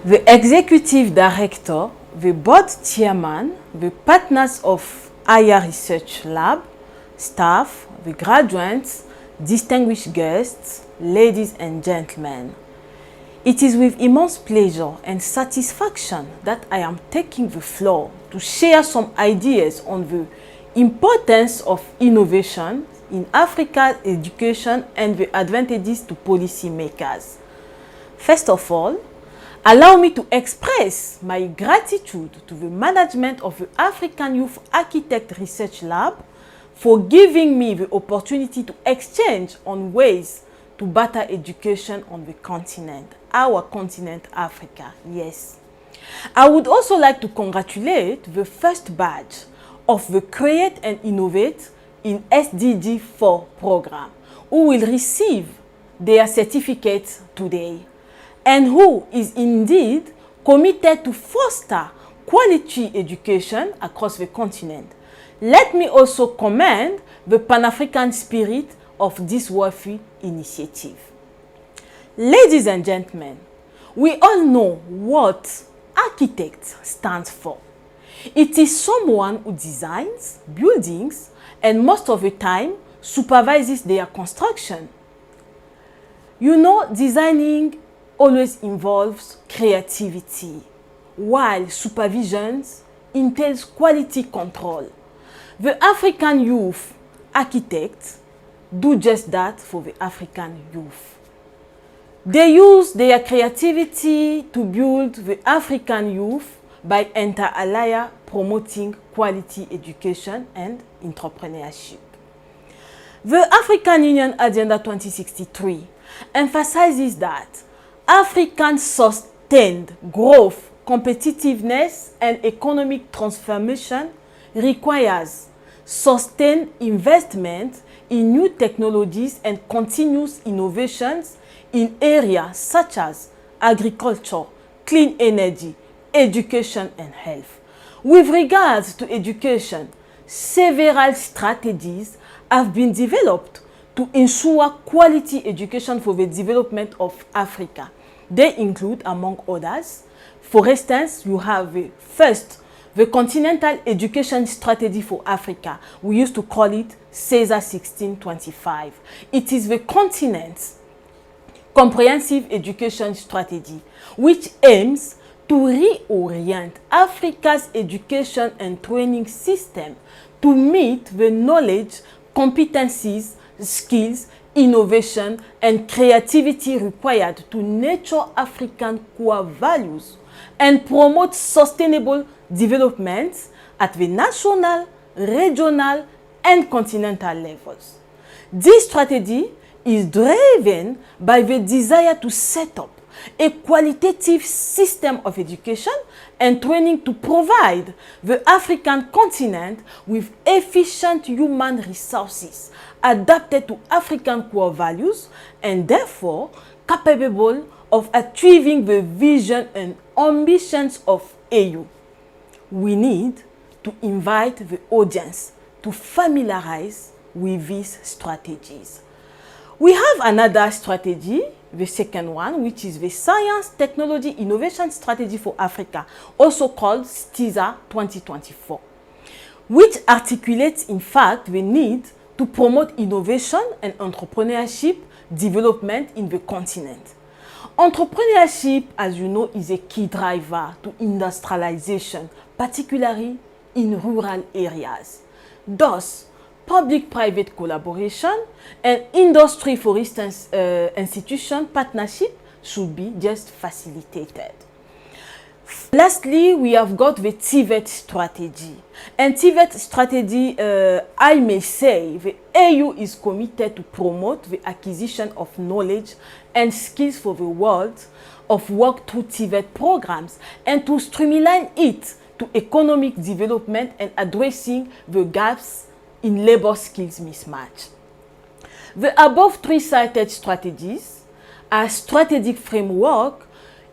the executive director, the board chairman, the partners of IR Research Lab, staff, the graduates, distinguished guests, ladies and gentlemen. It is with immense pleasure and satisfaction that I am taking the floor to share some ideas on the importance of innovation in Africa's education and the advantages to policymakers. First of all, allow me to express my gratitude to the management of the African Youth Architect Research Lab for giving me the opportunity to exchange on ways to better education on the continent, our continent Africa, yes. I would also like to congratulate the first batch of the Create and Innovate in SDG 4 program, who will receive their certificates today, and who is indeed committed to foster quality education across the continent. Let me also commend the Pan-African spirit of this worthy initiative. Ladies and gentlemen, we all know what architect stands for. It is someone who designs buildings and most of the time supervises their construction. You know, designing always involves creativity, while supervision entails quality control. The African youth architects do just that for the African youth. They use their creativity to build the African youth by inter alia promoting quality education and entrepreneurship. The African Union Agenda 2063 emphasizes that African sustained growth, competitiveness, and economic transformation requires sustained investment in new technologies and continuous innovations in areas such as agriculture, clean energy, education, and health. With regards to education, several strategies have been developed to ensure quality education for the development of Africa. They include, among others, for instance, you have the Continental Education Strategy for Africa. We used to call it CESA 1625. It is the continent's comprehensive education strategy, which aims to reorient Africa's education and training system to meet the knowledge, competencies, skills, innovation, and creativity required to nurture African core values and promote sustainable development at the national, regional, and continental levels. This strategy is driven by the desire to set up a qualitative system of education and training to provide the African continent with efficient human resources adapted to African core values and therefore capable of achieving the vision and ambitions of AU. We need to invite the audience to familiarize with these strategies. We have another strategy, the second one, which is the Science, Technology, Innovation Strategy for Africa, also called STISA 2024, which articulates, in fact, the need to promote innovation and entrepreneurship development in the continent. Entrepreneurship, as you know, is a key driver to industrialization, particularly in rural areas. Thus, public-private collaboration and industry, for instance, institution partnership should be just facilitated. Lastly, we have got the TVET strategy. And TVET strategy, I may say, the AU is committed to promote the acquisition of knowledge and skills for the world of work through TVET programs and to streamline it to economic development and addressing the gaps in labor skills mismatch. The above three cited strategies are strategic framework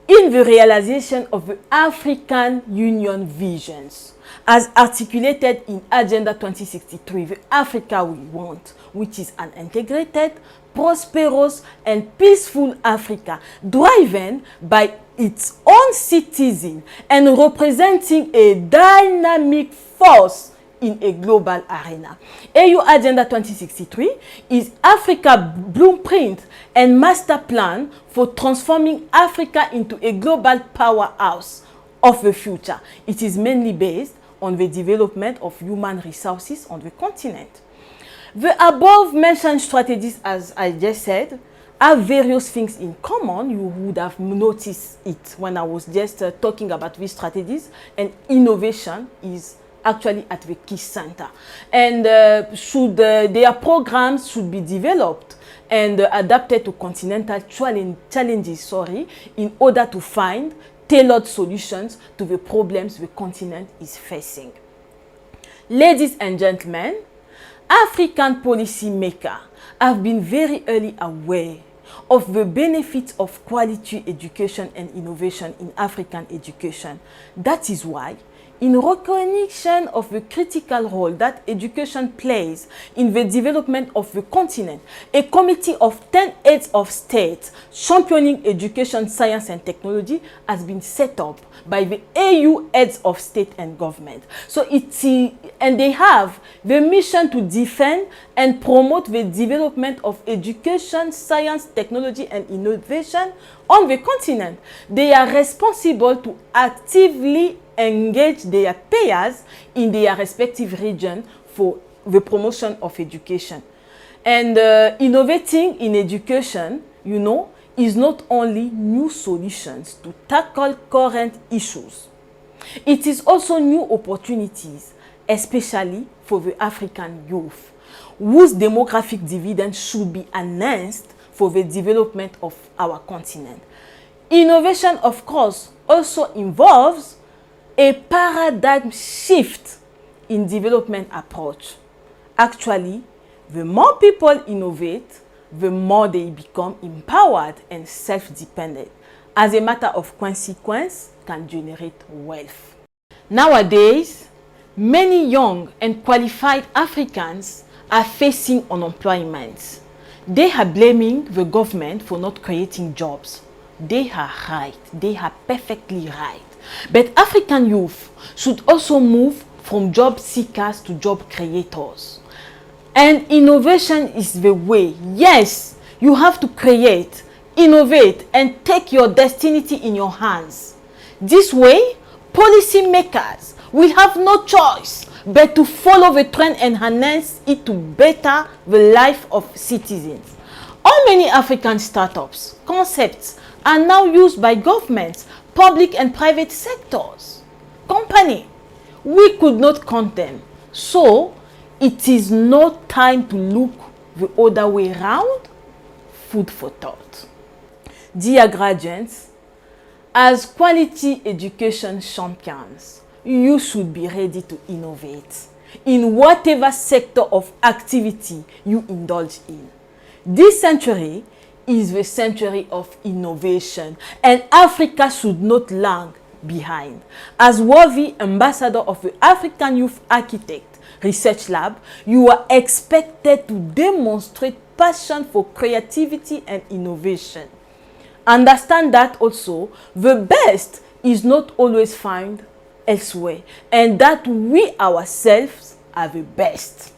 in the realization of the African Union visions as articulated in Agenda 2063, the Africa we want, which is an integrated, prosperous, and peaceful Africa driven by its own citizen and representing a dynamic force in a global arena. AU Agenda 2063 is Africa's blueprint and master plan for transforming Africa into a global powerhouse of the future. It is mainly based on the development of human resources on the continent. The above mentioned strategies, as I just said, have various things in common. You would have noticed it when I was just talking about these strategies, and innovation is actually at the key center. And their programs should be developed and adapted to continental challenges, in order to find tailored solutions to the problems the continent is facing. Ladies and gentlemen, African policymakers have been very early aware of the benefits of quality education and innovation in African education. That is why, in recognition of the critical role that education plays in the development of the continent, a committee of 10 heads of state championing education, science and technology has been set up by the AU heads of state and government. And they have the mission to defend and promote the development of education, science, technology and innovation on the continent. They are responsible to actively engage their peers in their respective region for the promotion of education. And innovating in education, is not only new solutions to tackle current issues. It is also new opportunities, especially for the African youth, whose demographic dividend should be enhanced for the development of our continent. Innovation, of course, also involves a paradigm shift in development approach. Actually, the more people innovate, the more they become empowered and self-dependent. As a matter of consequence, can generate wealth. Nowadays, many young and qualified Africans are facing unemployment. They are blaming the government for not creating jobs. They are right. They are perfectly right. But African youth should also move from job seekers to job creators. And innovation is the way. Yes, you have to create, innovate, and take your destiny in your hands. This way, policymakers will have no choice but to follow the trend and enhance it to better the life of citizens. How many African startups, concepts are now used by governments, public and private sectors, company? We could not count them. So, it is no time to look the other way around. Food for thought. Dear graduates, as quality education champions, you should be ready to innovate in whatever sector of activity you indulge in. This century is the century of innovation, and Africa should not lag behind. As worthy ambassador of the African Youth Architect Research Lab, you are expected to demonstrate passion for creativity and innovation. Understand that also the best is not always found elsewhere, and that we ourselves are the best.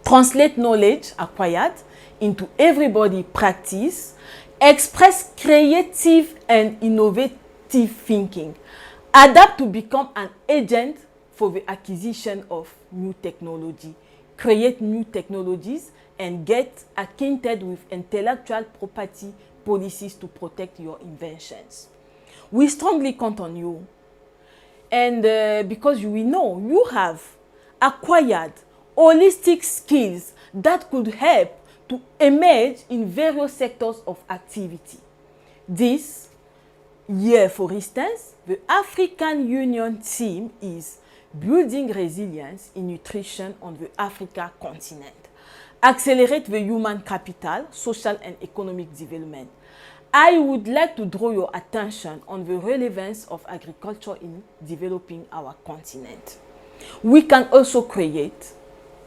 Translate knowledge acquired into everyday practice. Express creative and innovative thinking. Adapt to become an agent for the acquisition of new technology. Create new technologies and get acquainted with intellectual property policies to protect your inventions. We strongly count on you. And because we know you have acquired holistic skills that could help to emerge in various sectors of activity. This year, for instance, the African Union theme is building resilience in nutrition on the Africa continent. Accelerate the human capital, social and economic development. I would like to draw your attention on the relevance of agriculture in developing our continent. We can also create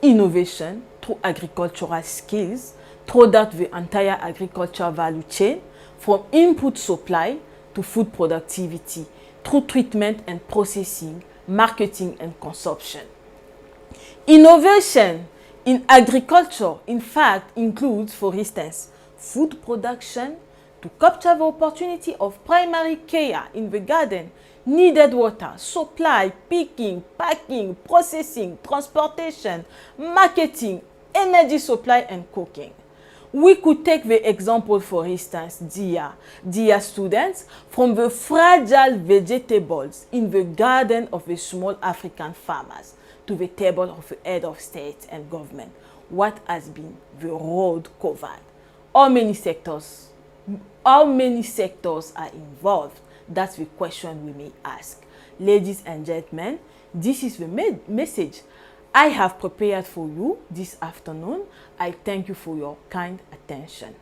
innovation through agricultural skills throughout the entire agricultural value chain, from input supply to food productivity through treatment and processing, marketing and consumption. Innovation in agriculture, in fact, includes, for instance, food production to capture the opportunity of primary care in the garden, needed water, supply, picking, packing, processing, transportation, marketing, energy supply and cooking. We could take the example, for instance, dear students, from the fragile vegetables in the garden of the small African farmers to the table of the head of state and government. What has been the road covered? How many sectors are involved? That's the question we may ask. Ladies and gentlemen, this is the message I have prepared for you this afternoon. I thank you for your kind attention.